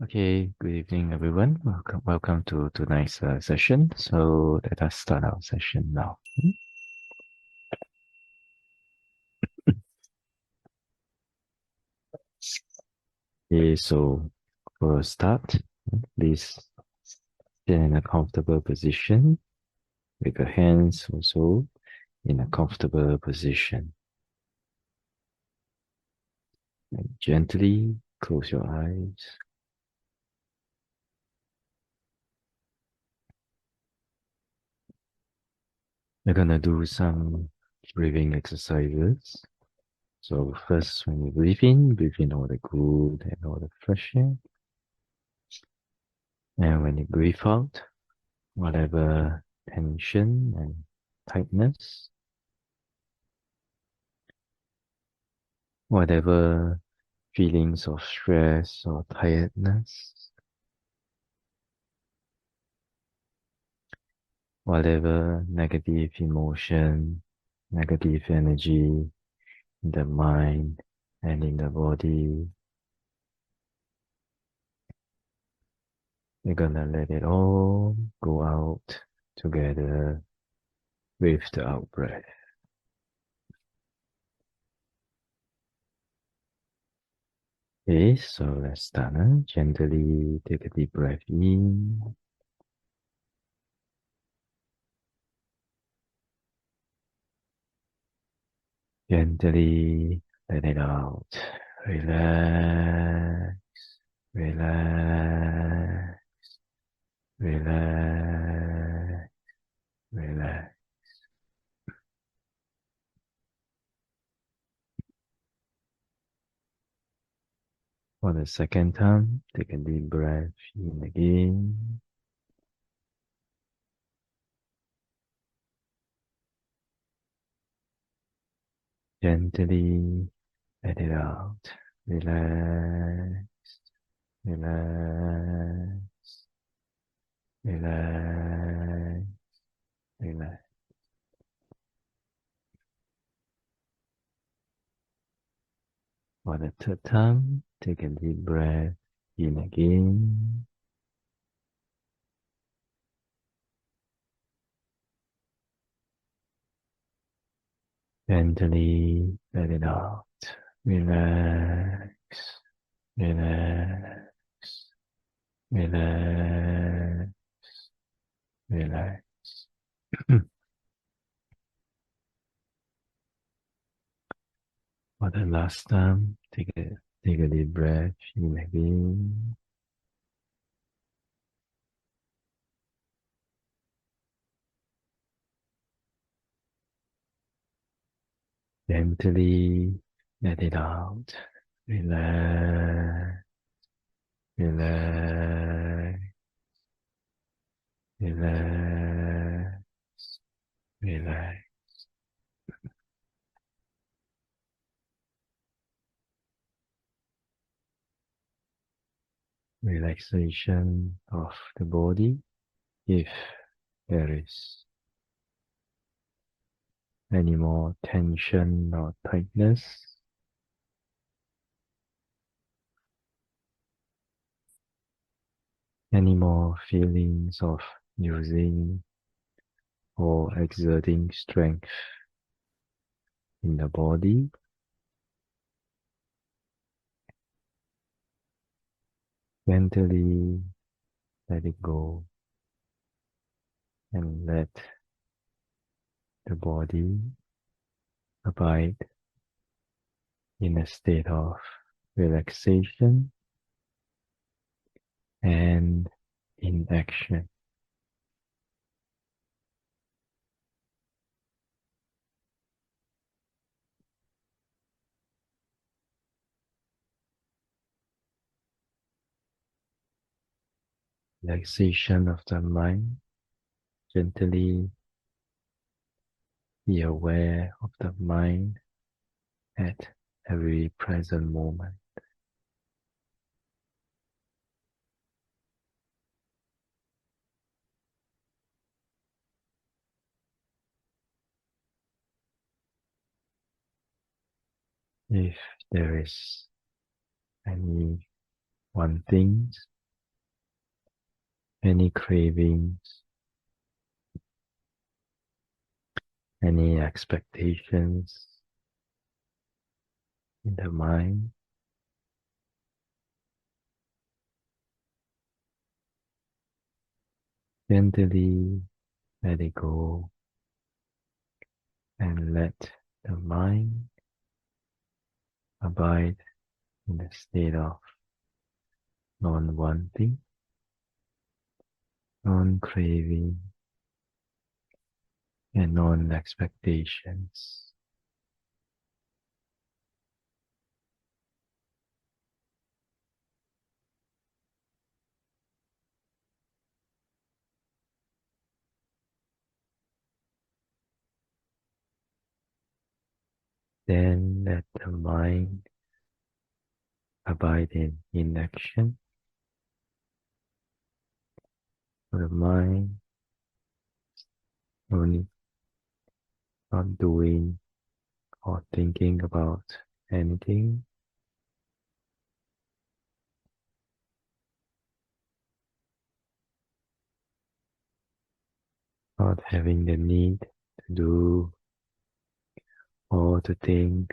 Okay, good evening, everyone. Welcome to tonight's session. So let us start our session now. Okay, so for a start, please sit in a comfortable position with your hands also in a comfortable position. And gently close your eyes. We're gonna do some breathing exercises. So first, when you breathe in all the good and all the fresh air. And when you breathe out, whatever tension and tightness, whatever feelings of stress or tiredness, whatever negative emotion, negative energy in the mind and in the body, you're gonna let it all go out together with the out breath. Okay, so let's start. Gently take a deep breath in. Gently let it out. Relax, relax, relax, relax. For the second time, take a deep breath in again. Gently let it out. Relax, relax, relax, relax. For the third time, take a deep breath in again. Gently let it out. Relax, relax, relax, relax. For the last time, take a deep breath in again. Gently let it out. Relax, relax, relax, relax. Relaxation of the body, if there is any more tension or tightness. Any more feelings of using or exerting strength in the body. Gently let it go and let the body abide in a state of relaxation and inaction. Relaxation of the mind. Gently be aware of the mind at every present moment. If there is any wantings, any cravings, any expectations in the mind. Gently let it go and let the mind abide in a state of non-wanting, non-craving, and non-expectations. Then let the mind abide in inaction. The mind only not doing or thinking about anything, not having the need to do or to think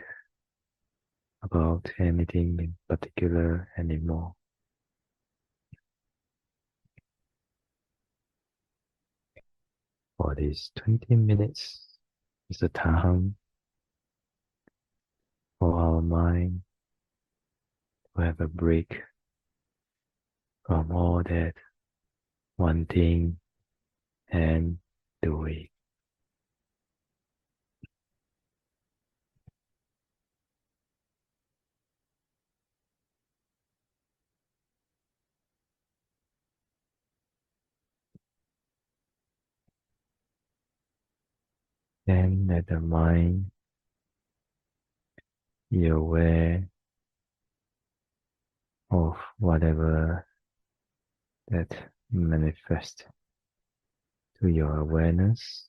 about anything in particular anymore. For these 20 minutes is the time for our mind to have a break from all that wanting and doing. Then let the mind be aware of whatever that manifests to your awareness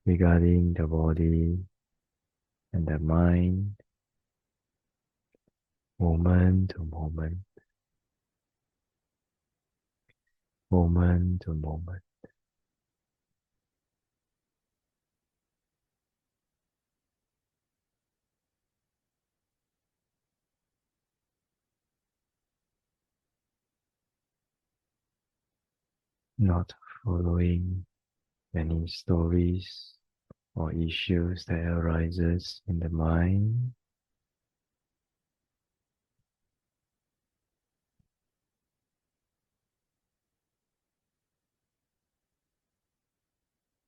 regarding the body and the mind, moment to moment, moment to moment. Not following any stories or issues that arises in the mind,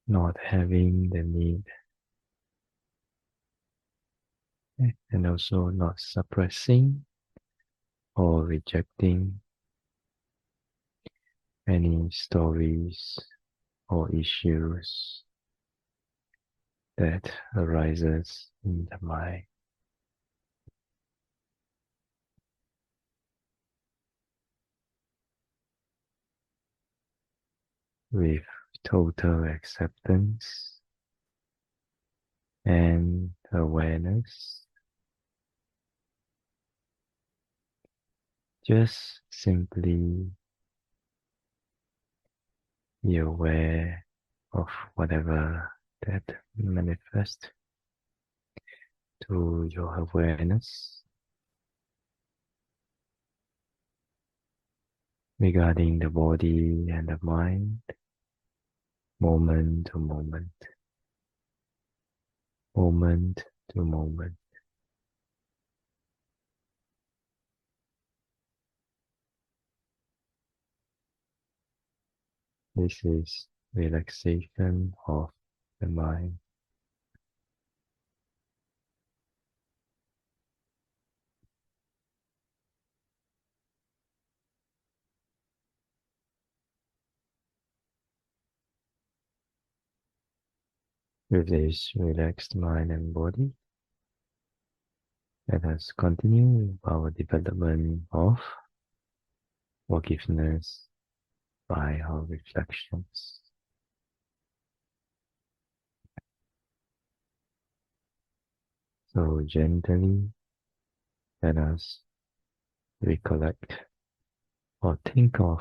not having the need, and also not suppressing or rejecting any stories or issues that arises in the mind. With total acceptance and awareness, just simply be aware of whatever that manifests to your awareness regarding the body and the mind, moment to moment, moment to moment. This is relaxation of the mind. With this relaxed mind and body, let us continue our development of forgiveness by our reflections. So gently let us recollect or think of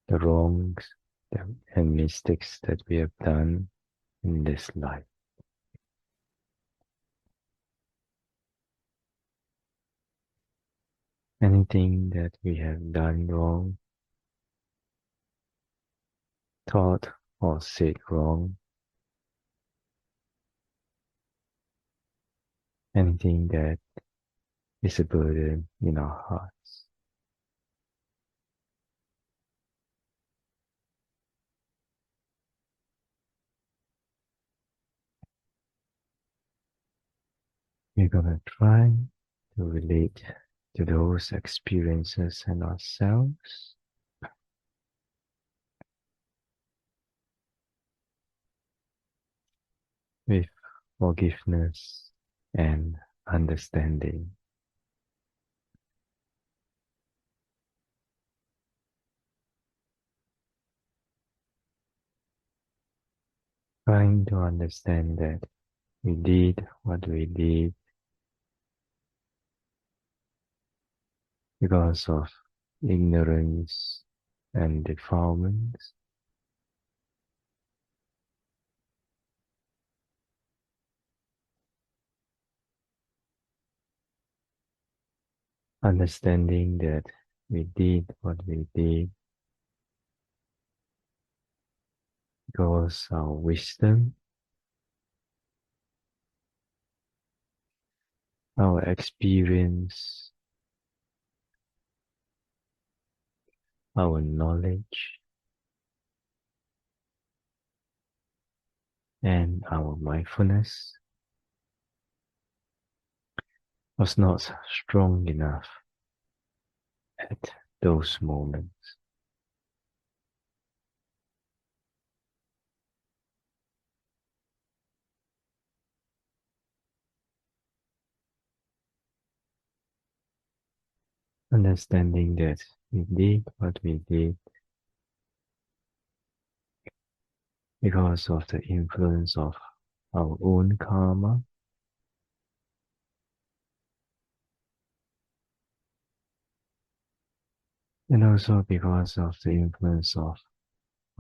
the wrongs and mistakes that we have done in this life. Anything that we have done wrong, thought or said wrong, anything that is a burden in our hearts. We're going to try to relate to those experiences and ourselves with forgiveness and understanding. Trying to understand that we did what we did because of ignorance and defilements. Understanding that we did what we did because our wisdom, our experience, our knowledge, and our mindfulness was not strong enough at those moments. Understanding that we did what we did because of the influence of our own karma, and also because of the influence of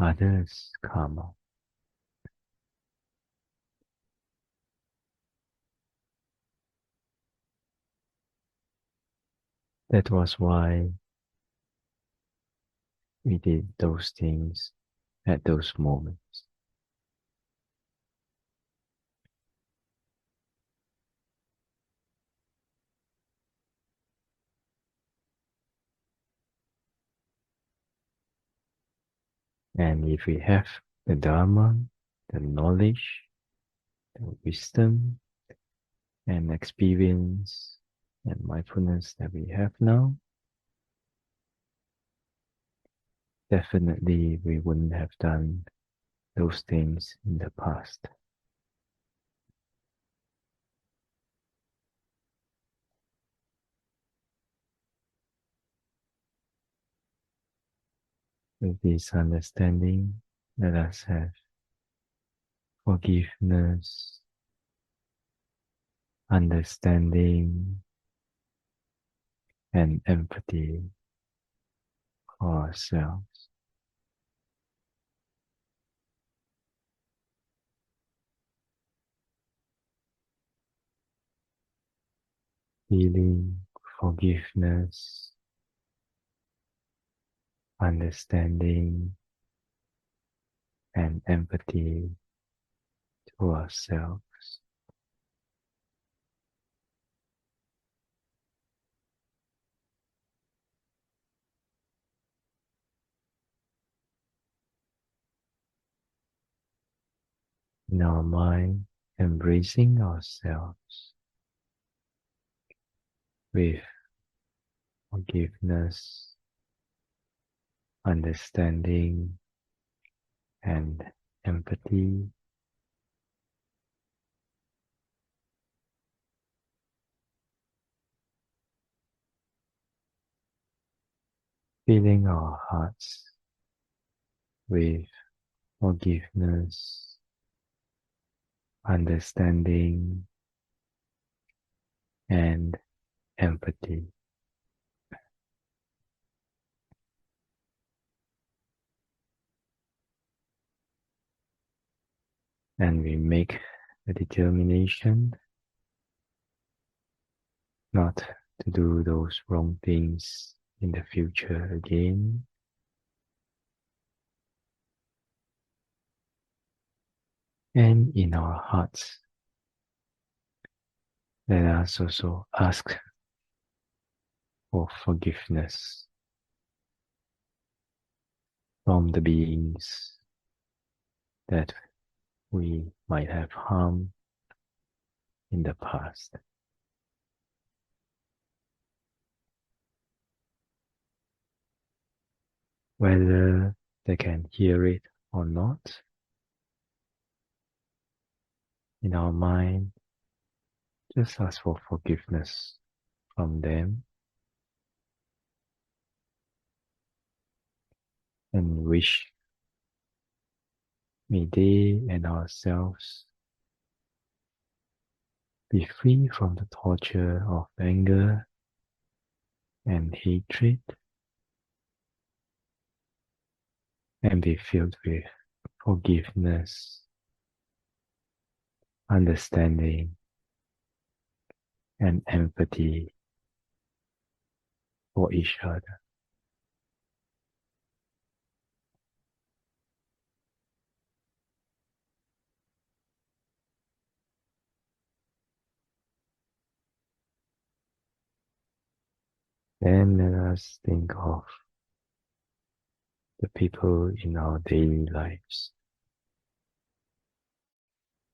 others' karma. That was why we did those things at those moments. And if we have the Dharma, the knowledge, the wisdom, and experience and mindfulness that we have now, definitely we wouldn't have done those things in the past. With this understanding, let us have forgiveness, understanding, and empathy for ourselves. Feeling forgiveness, understanding, and empathy to ourselves. In our mind, embracing ourselves with forgiveness, understanding, and empathy. Filling our hearts with forgiveness, understanding, and empathy. And we make a determination not to do those wrong things in the future again. And in our hearts, let us also ask for forgiveness from the beings that we might have harmed in the past. Whether they can hear it or not, in our mind, just ask for forgiveness from them and wish may they and ourselves be free from the torture of anger and hatred and be filled with forgiveness, understanding, and empathy for each other. Then let us think of the people in our daily lives.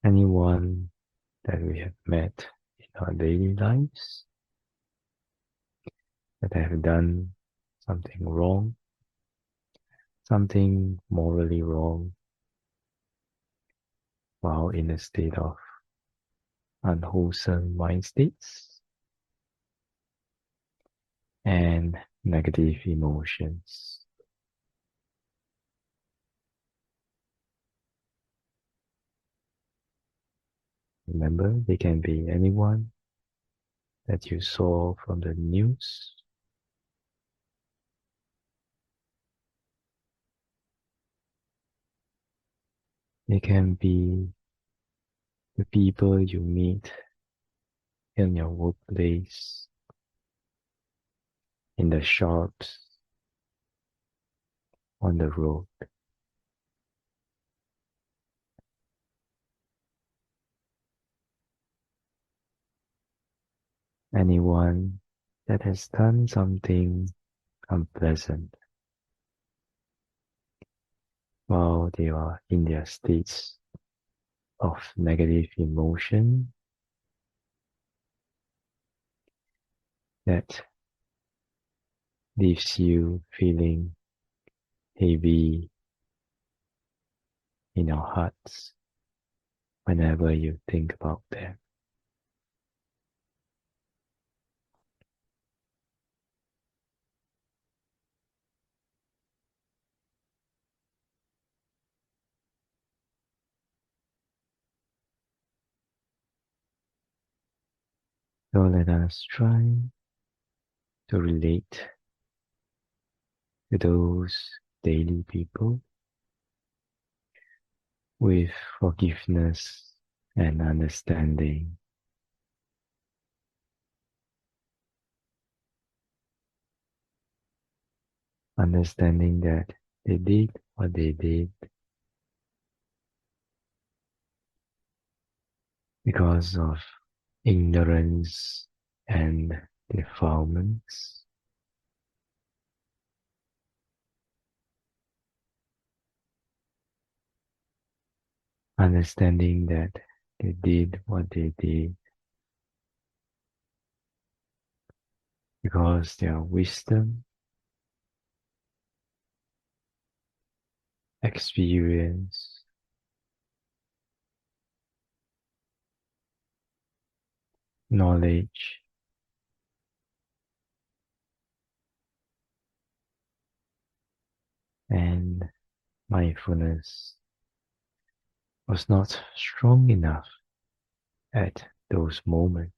Anyone that we have met in our daily lives that have done something wrong, something morally wrong, while in a state of unwholesome mind states and negative emotions. Remember, they can be anyone that you saw from the news. They can be the people you meet in your workplace, in the shops, on the road. Anyone that has done something unpleasant while they are in their states of negative emotion that leaves you feeling heavy in your hearts whenever you think about them. So let us try to relate to those daily people with forgiveness and understanding. Understanding that they did what they did because of ignorance and defilements. Understanding that they did what they did because their wisdom, experience, knowledge, and mindfulness was not strong enough at those moments.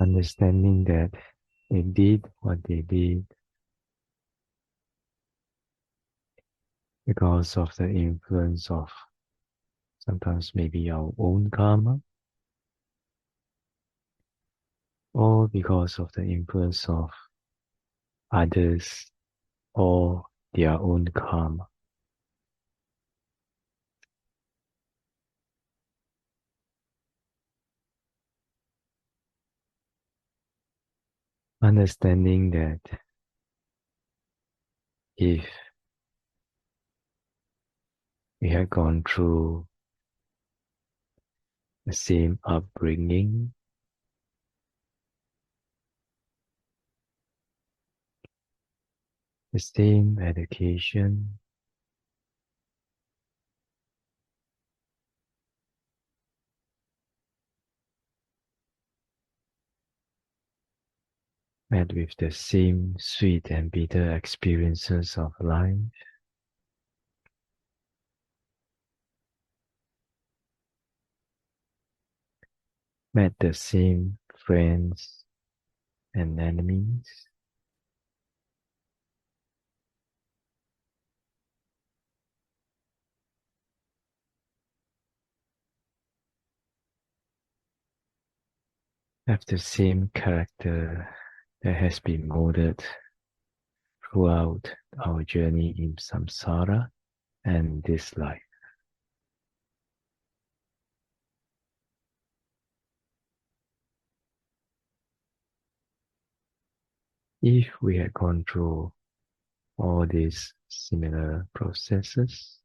understanding that they did what they did because of the influence of sometimes maybe our own karma, or because of the influence of others or their own karma. Understanding that if we had gone through the same upbringing, the same education, met with the same sweet and bitter experiences of life, met the same friends and enemies, have the same character that has been molded throughout our journey in samsara and this life. If we had gone through all these similar processes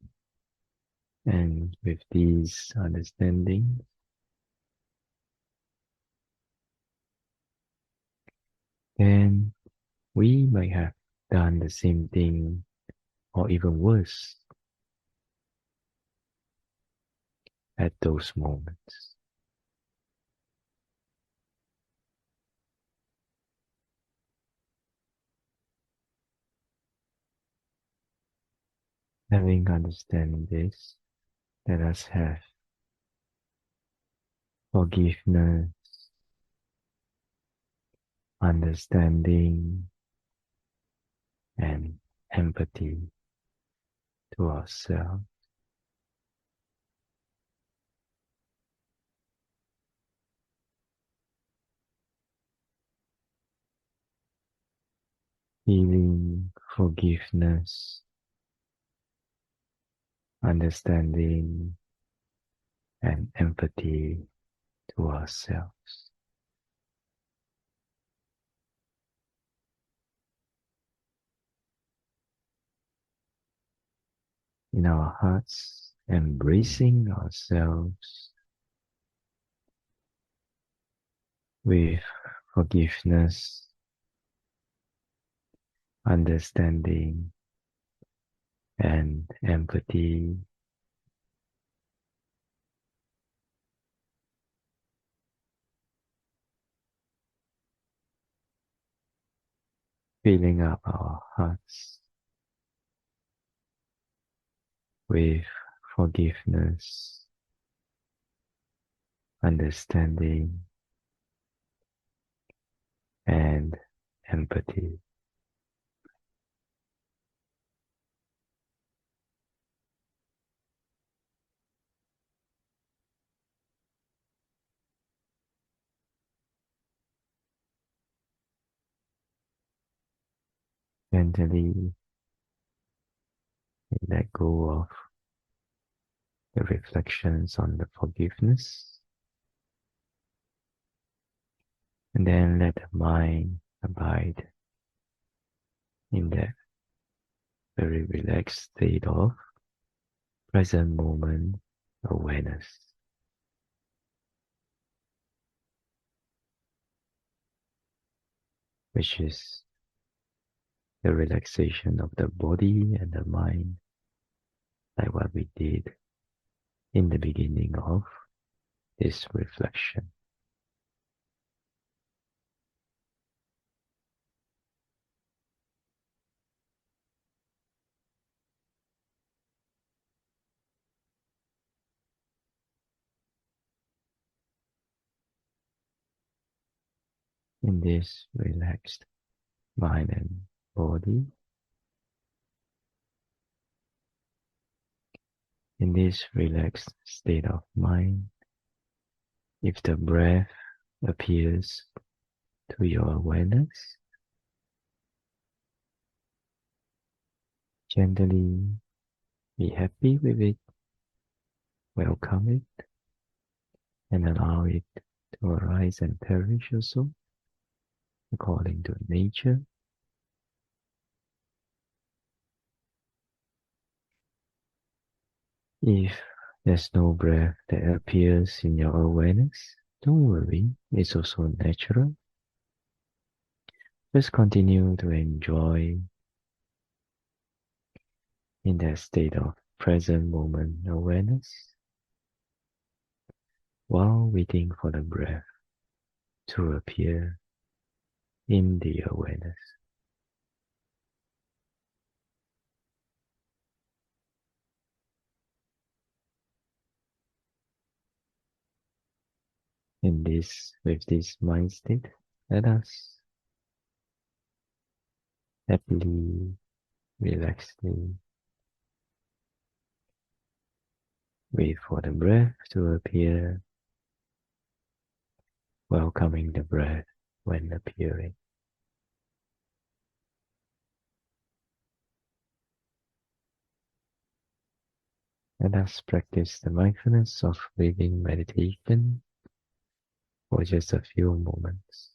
and with these understandings, then we might have done the same thing or even worse at those moments. Having understand this, let us have forgiveness, understanding, and empathy to ourselves. Feeling forgiveness, understanding, and empathy to ourselves. In our hearts, embracing ourselves with forgiveness, understanding, and empathy. Filling up our hearts with forgiveness, understanding, and empathy. Gently let go of the reflections on the forgiveness, and then let the mind abide in that very relaxed state of present moment awareness, which is the relaxation of the body and the mind, like what we did in the beginning of this reflection. in this relaxed mind and body. In this relaxed state of mind, if the breath appears to your awareness, gently be happy with it, welcome it, and allow it to arise and perish also according to nature. If there's no breath that appears in your awareness, don't worry, it's also natural. Just continue to enjoy in that state of present moment awareness while waiting for the breath to appear in the awareness. With this mind state, let us happily, relaxedly wait for the breath to appear, welcoming the breath when appearing. Let us practice the mindfulness of breathing meditation for just a few moments.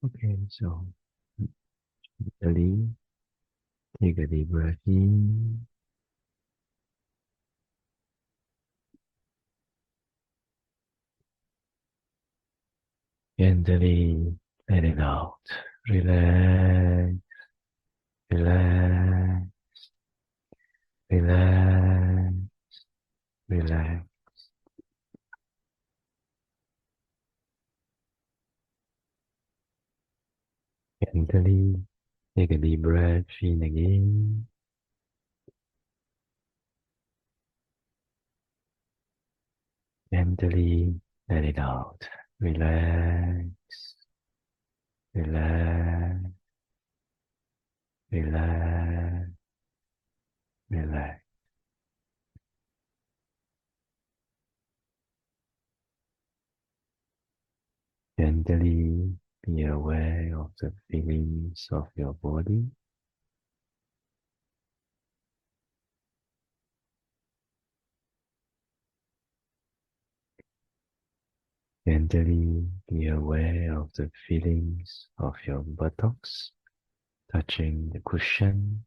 Okay, so gently take a deep breath in. Gently let it out. Relax, relax, relax, relax. Gently take a deep breath in again. Gently let it out. Relax, relax, relax, relax. Gently be aware of the feelings of your body. Gently be aware of the feelings of your buttocks touching the cushion.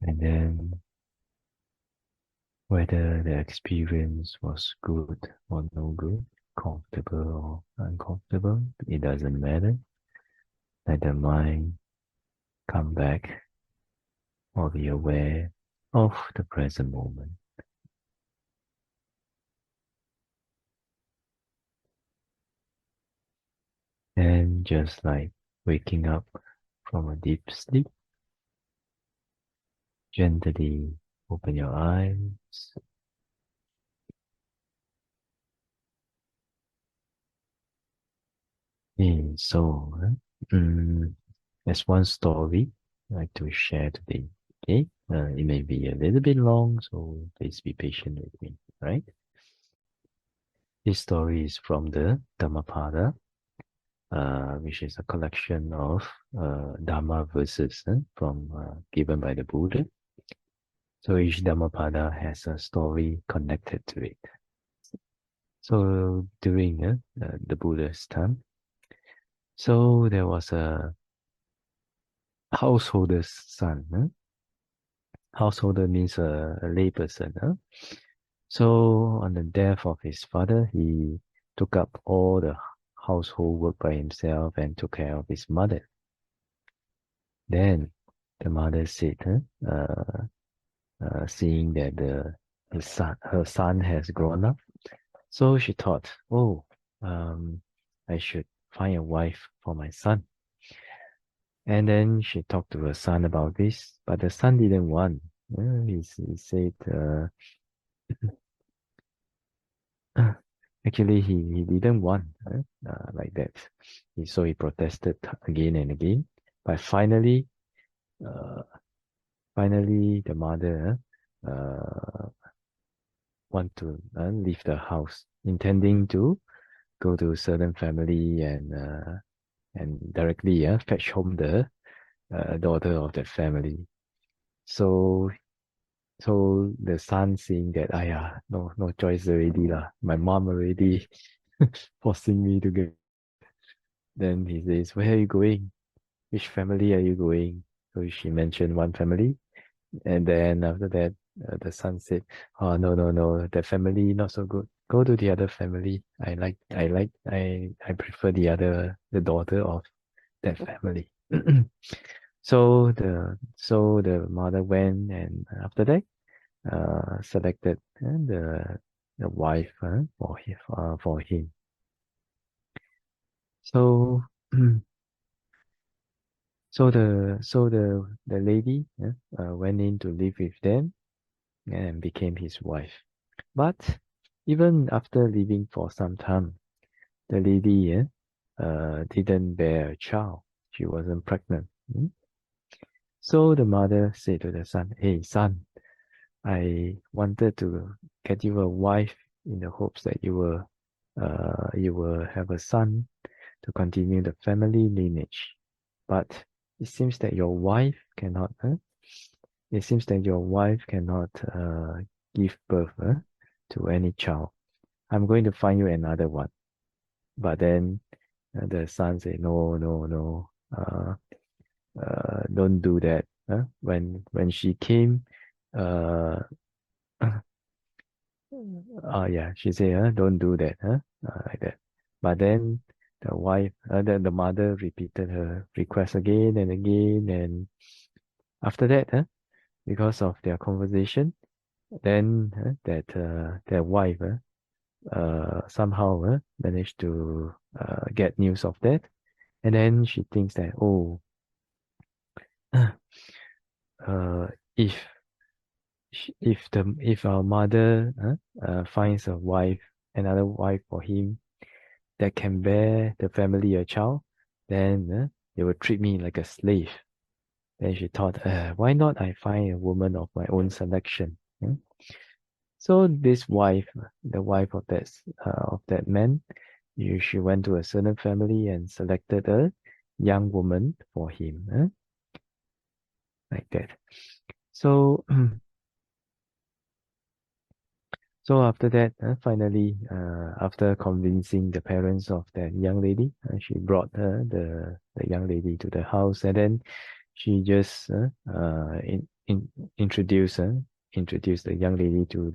And then whether the experience was good or no good, comfortable or uncomfortable, it doesn't matter. Let the mind come back or be aware of the present moment. And just like waking up from a deep sleep, gently open your eyes. So, there's one story I'd like to share today. Okay, it may be a little bit long, so please be patient with me, right? This story is from the Dhammapada, which is a collection of Dhamma verses given by the Buddha. So each Dhammapada has a story connected to it. So during the Buddha's time, so there was a householder's son. Householder means a layperson. So on the death of his father, he took up all the household work by himself and took care of his mother. Then the mother said, seeing that her son has grown up, so she thought, oh, I should find a wife for my son. And then she talked to her son about this, but the son didn't want. He said, actually, he didn't want like that. So he protested again and again. But finally, the mother want to leave the house, intending to go to a certain family and directly fetch home the daughter of that family. So the son seeing that, no choice already lah. My mom already forcing me to go. Then he says, where are you going? Which family are you going? So she mentioned one family. And then after that, the son said, oh, no, the family not so good. Go to the other family. I prefer the daughter of that family. So the mother went, and after that, selected the wife for him. So the lady went in to live with them and became his wife. But even after living for some time, the lady didn't bear a child. She wasn't pregnant. So the mother said to the son, hey son, I wanted to get you a wife in the hopes that you will have a son to continue the family lineage. But it seems that your wife cannot. It seems that your wife cannot give birth to any child. I'm going to find you another one. But then the son said, no, don't do that. When she came, she said, don't do that, like that. But then the mother repeated her request again and again, and after that, because of their conversation, then their wife somehow managed to get news of that, and then she thinks that, oh, if if our mother finds another wife for him that can bear the family a child, then they will treat me like a slave. Then she thought, why not I find a woman of my own selection? So this wife, the wife of that man, she went to a certain family and selected a young woman for him, like that. So so after that, finally, after convincing the parents of that young lady, she brought the young lady to the house, and then she just introduced the young lady to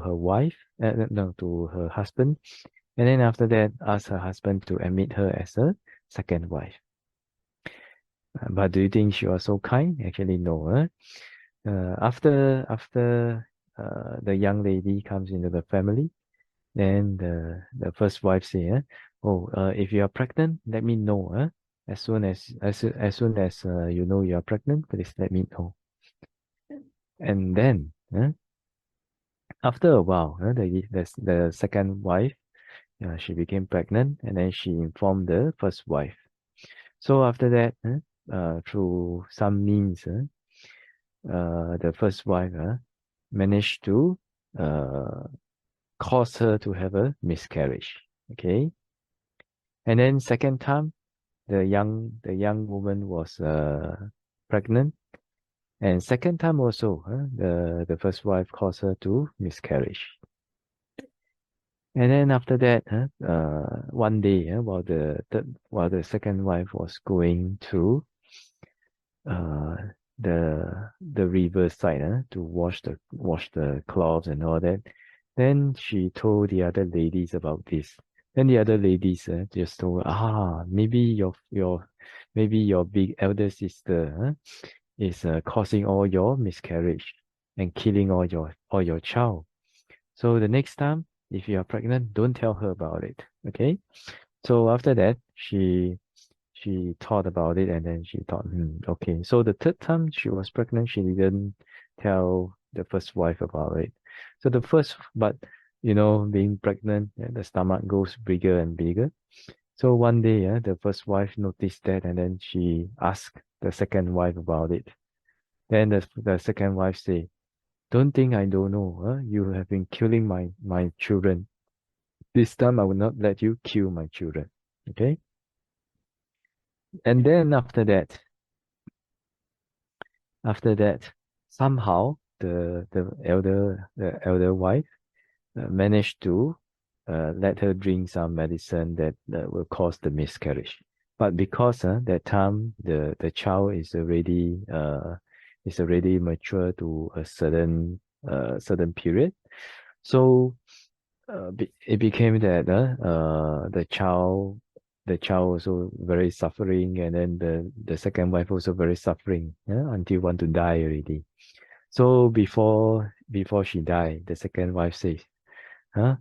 her wife, no, to her husband, and then after that, asked her husband to admit her as a second wife. But do you think she was so kind? Actually, no. After the young lady comes into the family, then the first wife say, if you are pregnant, let me know. As soon as you know you are pregnant, please let me know. And then after a while, the second wife, she became pregnant, and then she informed the first wife. So after that, through some means, the first wife managed to cause her to have a miscarriage. Okay, and then second time, the young woman was pregnant, and second time also, the first wife caused her to miscarriage. And then after that, one day, while the second wife was going through uh, the river side to wash the clothes and all that, then she told the other ladies about this. Then the other ladies just told, maybe your big elder sister is causing all your miscarriage and killing all your child. So the next time, if you are pregnant, don't tell her about it. Okay. So after that, she thought about it, and then she thought, okay. So the third time she was pregnant, she didn't tell the first wife about it. So the first, but being pregnant, the stomach goes bigger and bigger. So one day, the first wife noticed that, and then she asked the second wife about it. Then the second wife say, "Don't think I don't know. You have been killing my children. This time I will not let you kill my children." Okay. And then after that, somehow the elder wife managed to let her drink some medicine that will cause the miscarriage. But because that time the child is already mature to a certain period, so it became that the child also very suffering, and then the second wife also very suffering, until want to die already. So before she died, the second wife says, huh?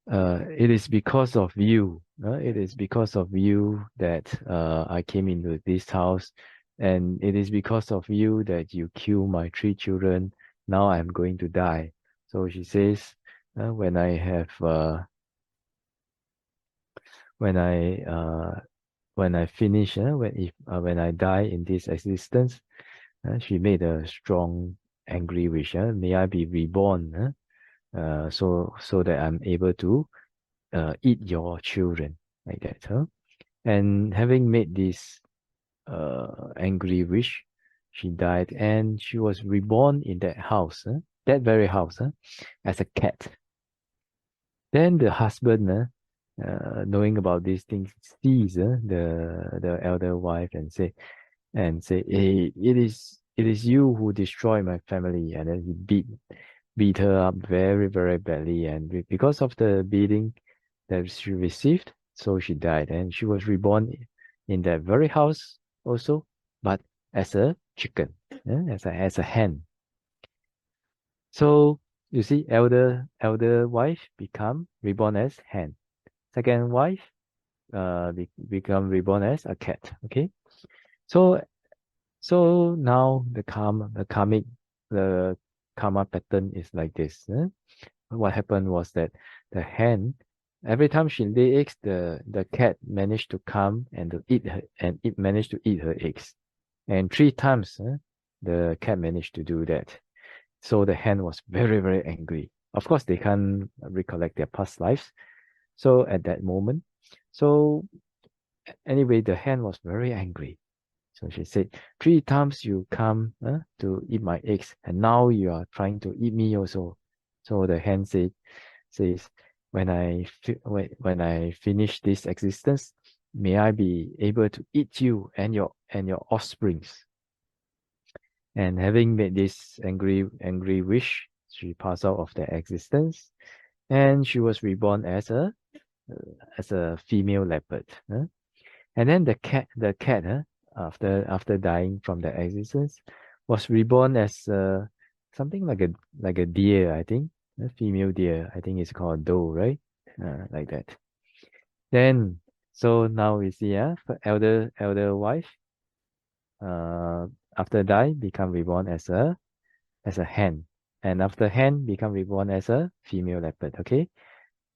It is because of you. It is because of you that I came into this house, and it is because of you that you kill my 3 children. Now I'm going to die. So she says, when I have when I finish, when I die in this existence, she made a strong angry wish. May I be reborn, so that I'm able to eat your children, like that. And having made this angry wish, she died, and she was reborn in that house, that very house, as a cat. Then the husband, knowing about these things, sees the elder wife and say, "Hey, it is you who destroyed my family." And then he beat her up very, very badly, and because of the beating that she received, so she died, and she was reborn in that very house also, but as a chicken, as a hen. So you see, elder wife become reborn as hen. Second wife become reborn as a cat. Okay, so now the karma pattern is like this. What happened was that the hen, every time she lay eggs, the cat managed to come and to eat her, and it managed to eat her eggs. And 3 times, the cat managed to do that. So the hen was very, very angry. Of course, they can't recollect their past lives. So at that moment, so anyway, the hen was very angry. So she said, 3 times you come to eat my eggs, and now you are trying to eat me also. So the hen says, when I finish this existence, may I be able to eat you and your offsprings. And having made this angry wish, she passed out of their existence, and she was reborn as a female leopard. And then the cat, after dying from the existence, was reborn as something like a deer, I think, a female deer. I think it's called doe, right? Like that. Then, so now we see, elder wife, after die, become reborn as a hen, and after hen become reborn as a female leopard. Okay,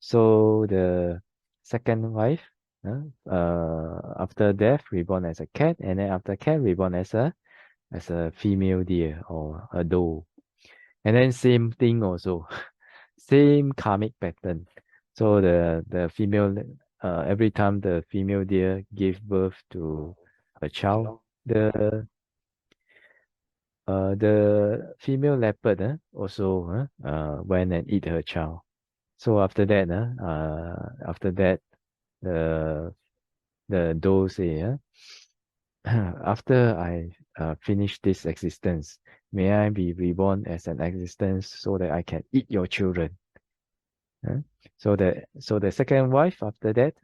so the second wife, after death reborn as a cat, and then after cat reborn as a as a female deer or a doe. And then same thing also, same karmic pattern. So the female, every time the female deer gave birth to a child, the female leopard also went and eat her child. So after that, the doe say, after I finish this existence, may I be reborn as an existence so that I can eat your children. So the second wife after that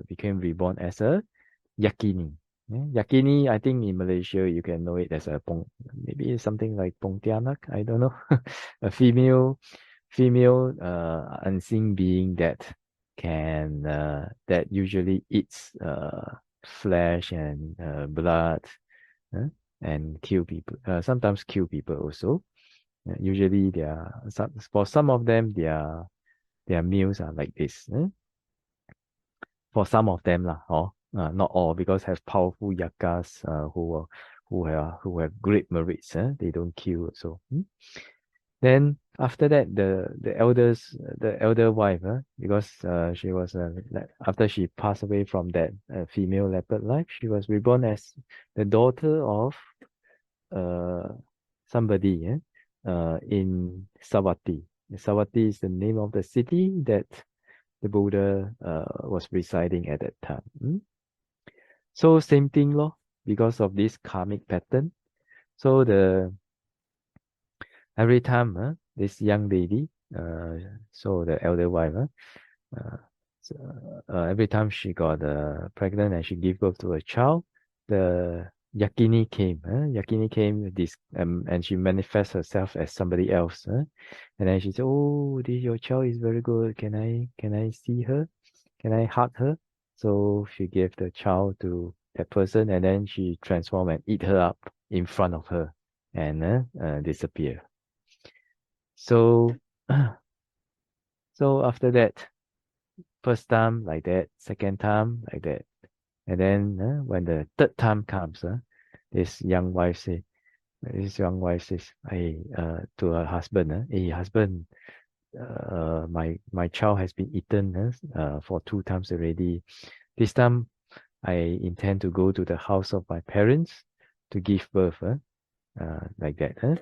became reborn as a yakini. Yakini, I think in Malaysia you can know it as a maybe something like pontianak. I don't know, a female unseen being that can that usually eats flesh and blood and kill people. Sometimes kill people also. Usually, for some of them, their meals are like this. For some of them, not all, because have powerful yakas who have great merits. They don't kill. So then after that, the elder wife, because she was after she passed away from that female leopard life, she was reborn as the daughter of somebody in Savatthi. Savatthi is the name of the city that the Buddha was residing at that time. So same thing, because of this karmic pattern. So every time this young lady, so the elder wife, every time she got pregnant and she gave birth to a child, the yakini came. Yakini came and she manifests herself as somebody else. And then she said, "Oh, your child is very good. Can I see her? Can I hug her?" So she gave the child to that person, and then she transformed and eat her up in front of her and disappear. So, so after that, first time like that, second time like that, and then when the third time comes, this young wife says, "Hey, to her husband, hey husband, my child has been eaten for 2 times already. This time I intend to go to the house of my parents to give birth, like that.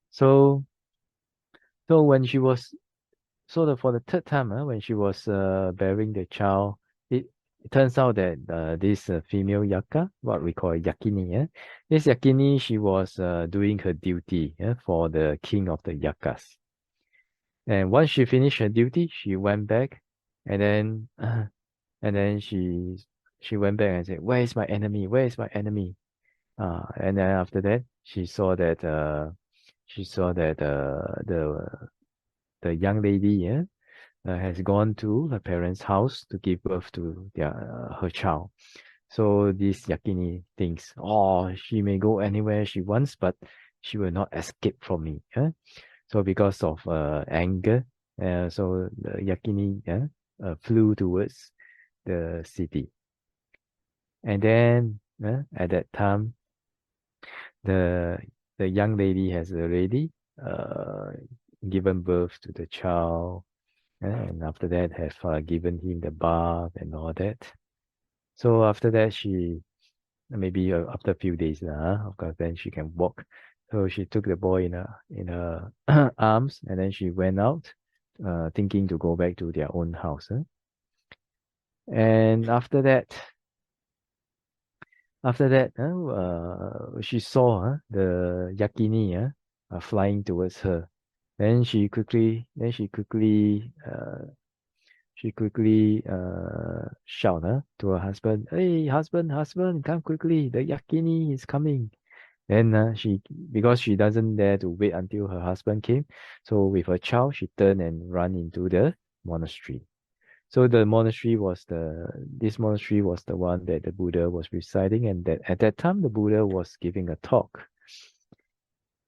So when she was for the third time, when she was bearing the child, it turns out that this female yaka, what we call yakini, this yakini, she was doing her duty for the king of the yakas. And once she finished her duty, she went back, and then she went back and said, "Where is my enemy? Where is my enemy?" And then after that, she saw that the young lady has gone to her parents' house to give birth to her child. So this yakini thinks, "Oh, she may go anywhere she wants, but she will not escape from me." So because of anger, so the yakini flew towards the city. And then at that time, the young lady has already given birth to the child, and after that have given him the bath and all that. So after that, she maybe after a few days, of course, then she can walk. So she took the boy in her arms, and then she went out, thinking to go back to their own house. And after that, she saw the yakini flying towards her. Then she quickly shout to her husband, "Hey, husband, come quickly! The yakini is coming." Then because she doesn't dare to wait until her husband came, so with her child, she turned and ran into the monastery. So this monastery was the one that the Buddha was residing, and that at that time the Buddha was giving a talk.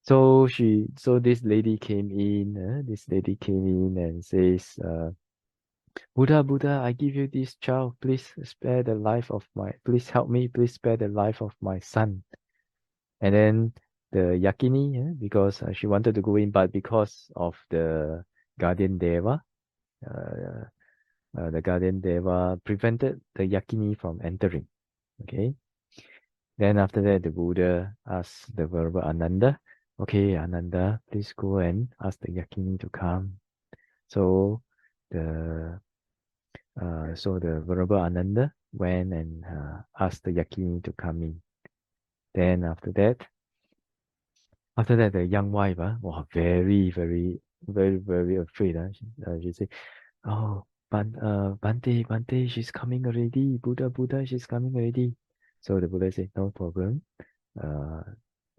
So this lady came in. And says, Buddha, I give you this child. Please help me. Please spare the life of my son." And then the Yakini, because she wanted to go in, but because of the guardian Deva, the guardian Deva prevented the Yakini from entering. Okay. Then after that, the Buddha asked the Venerable Ananda, okay, Ananda, please go and ask the Yakini to come. So the Venerable Ananda went and asked the Yakini to come in. Then after that, the young wife was very, very, very, very afraid. She said, oh, Bante, she's coming already. Buddha, she's coming already. So the Buddha said, no problem. Uh,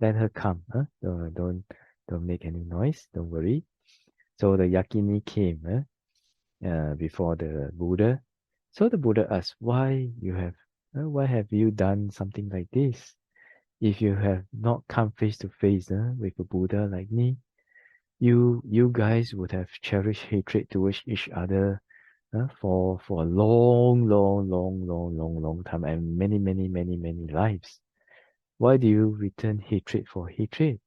let her come. Don't make any noise. Don't worry. So the Yakini came before the Buddha. So the Buddha asked, why have you done something like this? If you have not come face to face with a Buddha like me, you guys would have cherished hatred towards each other for a long time and many lives. Why do you return hatred for hatred?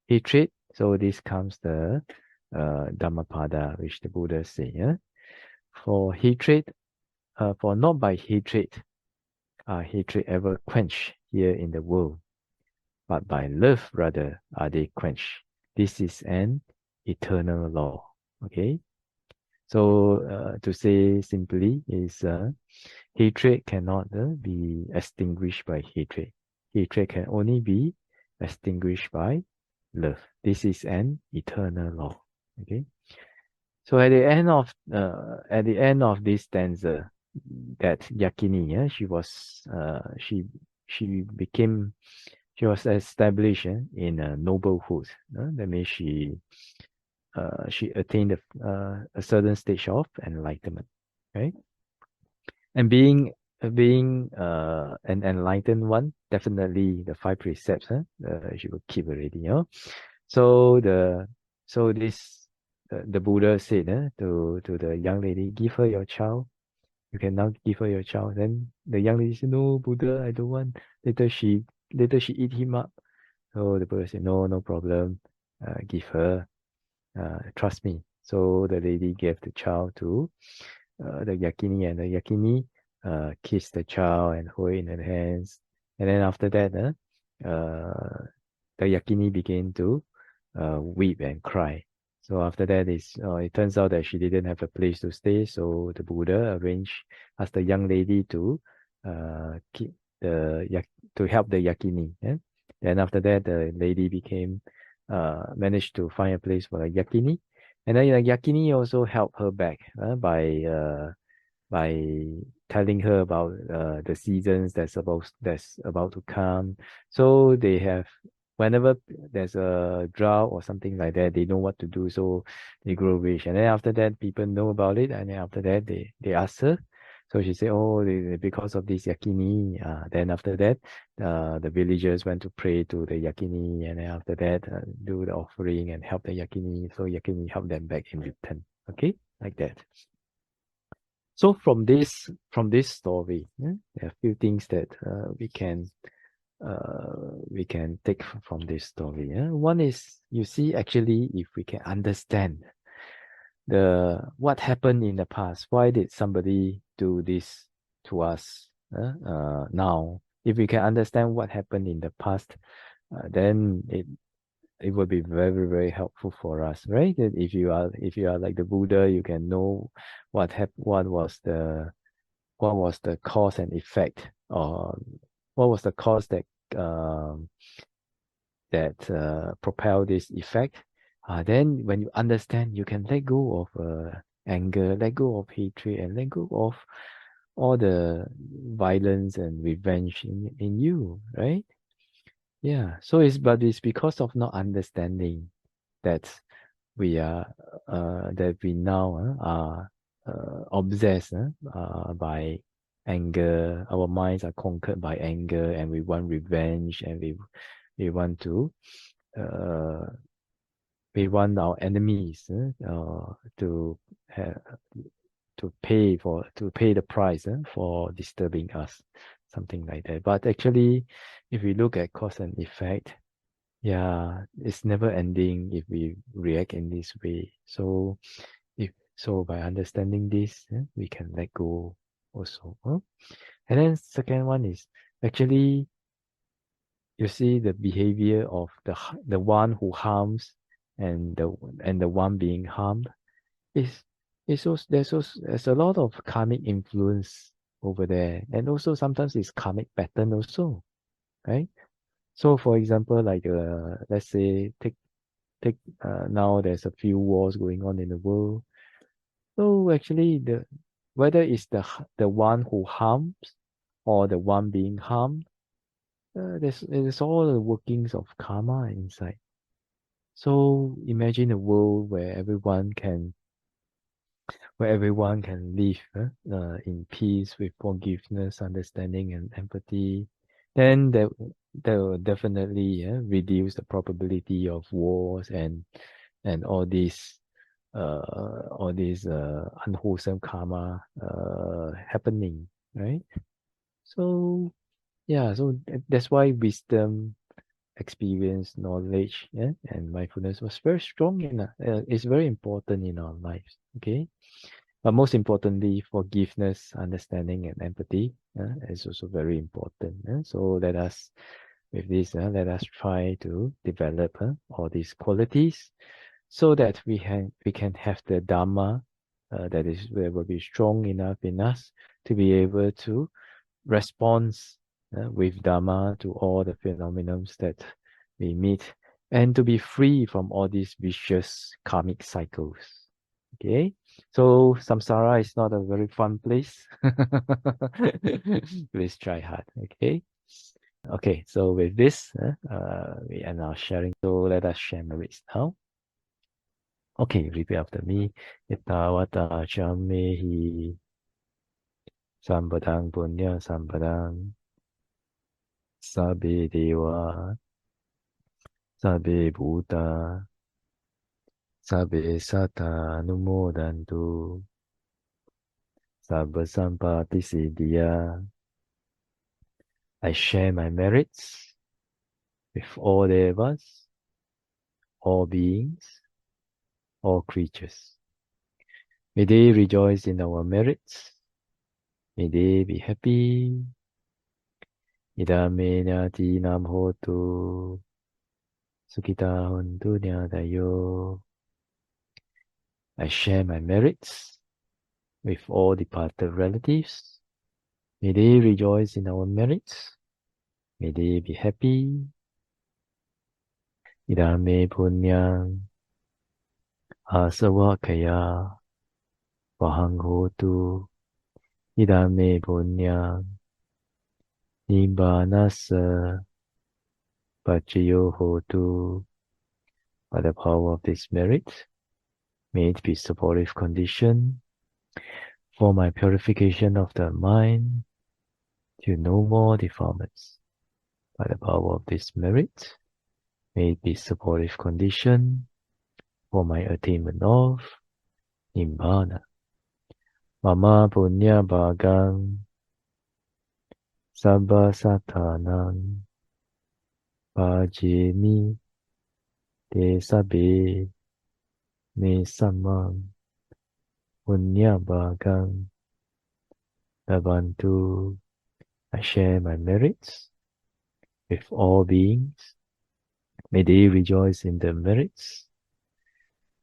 Hatred. So this comes the Dhammapada, which the Buddha say. For hatred, for not by hatred hatred ever quenched here in the world, but by love rather are they quenched. This is an eternal law. Okay. So to say simply is hatred cannot be extinguished by hatred. Hatred can only be extinguished by love. This is an eternal law. Okay. So at the end of this stanza, that Yakini, she was she was established in a noblehood. That means she attained a certain stage of enlightenment, right? And being an enlightened one, definitely the five precepts, she will keep already, So the Buddha said to the young lady, give her your child. You can now give her your child. Then the young lady said, no, Buddha, I don't want. Later she eat him up. So the Buddha said, no problem. Give her. Trust me. So the lady gave the child to the Yakini, and the Yakini kissed the child and hold it in her hands. And then after that, the Yakini began to weep and cry. So after that, it turns out that she didn't have a place to stay. So the Buddha asked the young lady to keep to help the Yakini. Yeah? Then after that, the lady managed to find a place for the Yakini. And then the Yakini also helped her back by telling her about the seasons that's about to come. So they have, whenever there's a drought or something like that, they know what to do. So they grow rich. And then after that, people know about it. And then after that, they ask her. So she said, oh, because of this Yakini. Then after that, the villagers went to pray to the Yakini. And then after that, do the offering and help the Yakini. So Yakini helped them back in return. Okay, like that. So from this story, there are a few things that we can take from this story. One is, you see, actually, if we can understand what happened in the past, why did somebody do this to us now? If we can understand what happened in the past, then it would be very, very helpful for us, right? That if you are like the Buddha, you can know what was the cause and effect, or what was the cause that propelled this effect. Then when you understand, you can let go of anger, let go of hatred, and let go of all the violence and revenge in you, right? Yeah. So it's because of not understanding that we now are obsessed by anger. Our minds are conquered by anger, and we want revenge, and we want to we want our enemies to pay the price for disturbing us. something like that. But actually, if we look at cause and effect, yeah, it's never ending if we react in this way. So by understanding this, we can let go also. And then second one is actually you see the behavior of the one who harms and the one being harmed is also there's a lot of karmic influence over there, and also sometimes it's karmic pattern also, right? So for example, like let's say take now there's a few wars going on in the world. So actually whether it's the one who harms or the one being harmed, there's all the workings of karma inside. So imagine a world where everyone can live in peace with forgiveness, understanding, and empathy. Then that will definitely reduce the probability of wars and all these unwholesome karma happening, right? So yeah, so that's why wisdom, experience, knowledge, and mindfulness was very strong it's very important in our lives. Okay, but most importantly, forgiveness, understanding, and empathy is also very important. So let us try to develop all these qualities so that we can have the Dharma that will be strong enough in us to be able to respond with Dharma to all the phenomena that we meet and to be free from all these vicious karmic cycles. Okay, so samsara is not a very fun place. Please try hard. Okay, so with this, we are now sharing. So let us share merits now. Okay, repeat after me. Ettavata chammehi sampadang punya sampadang sabbe deva sabbe bhuta sabbe sattva numodantu sabba sampati siddhya. I share my merits with all devas, all beings, all creatures. May they rejoice in our merits. May they be happy. Idame nyati nam hotu. Sukita hontu nyadayo. I share my merits with all departed relatives. May they rejoice in our merits. May they be happy. Idame punyang asavakaya vahang hotu. Idame punyang Nibbanasa Pachayo Hotu. By the power of this merit, may it be supportive condition for my purification of the mind to no more defilements. By the power of this merit, may it be supportive condition for my attainment of Nibbana. Mama punya bhagang sabba sattanang pajemi te sabbe me samang punya bhagang labantu. I share my merits with all beings. May they rejoice in the merits.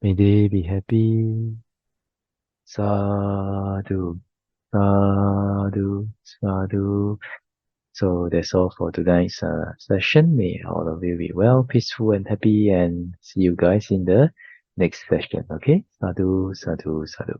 May they be happy. Sadhu, sadhu, sadhu. So that's all for tonight's session. May all of you be well, peaceful, and happy, and see you guys in the next session. Okay? Sadhu, sadhu, sadhu.